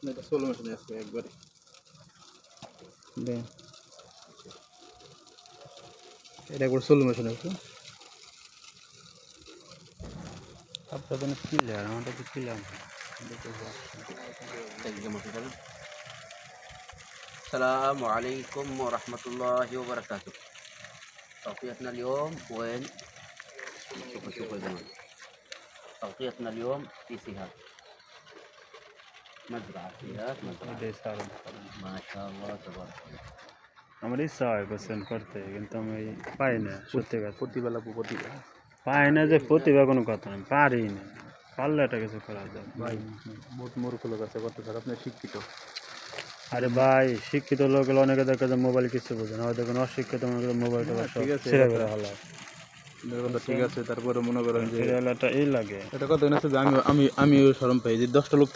এটা solo machine আছে একবারে দেন এটা একবার সোলো মেশিন আছে আপনাদের ক্লিয়ার আমাদের তো ক্লিয়ার السلام عليكم ورحمة الله وبركاته. تغطيتنا اليوم وين؟ شوف يا جماعة. تغطيتنا اليوم في سيهات. مزرعة سيهات مزرعة. ما شاء الله تبارك الله. আমার ইচ্ছা হয় কোশ্চেন করতে কিন্তু আমি পাই না সত্যি কথা প্রতিবেলা প্রতিভা পাই না যে প্রতিভা কোনো কথা না পারি না পারলে এটা কিছু করা যায় ভাই বহুত মূর্খ লোক আছে করতে স্যার আপনি শিক্ষিত আরে ভাই শিক্ষিত লোক অনেকে দেখা যায় মোবাইল কিছু বোঝে না হয়তো কোনো অশিক্ষিত মনে করে মোবাইলটা ঠিক আছে ছেড়ে বেড়ে হলো কথা ঠিক আছে তারপরে মনে করেন যে এটা এই লাগে এটা কথা আছে যে আমিও শরম পাই যে 10টা লোক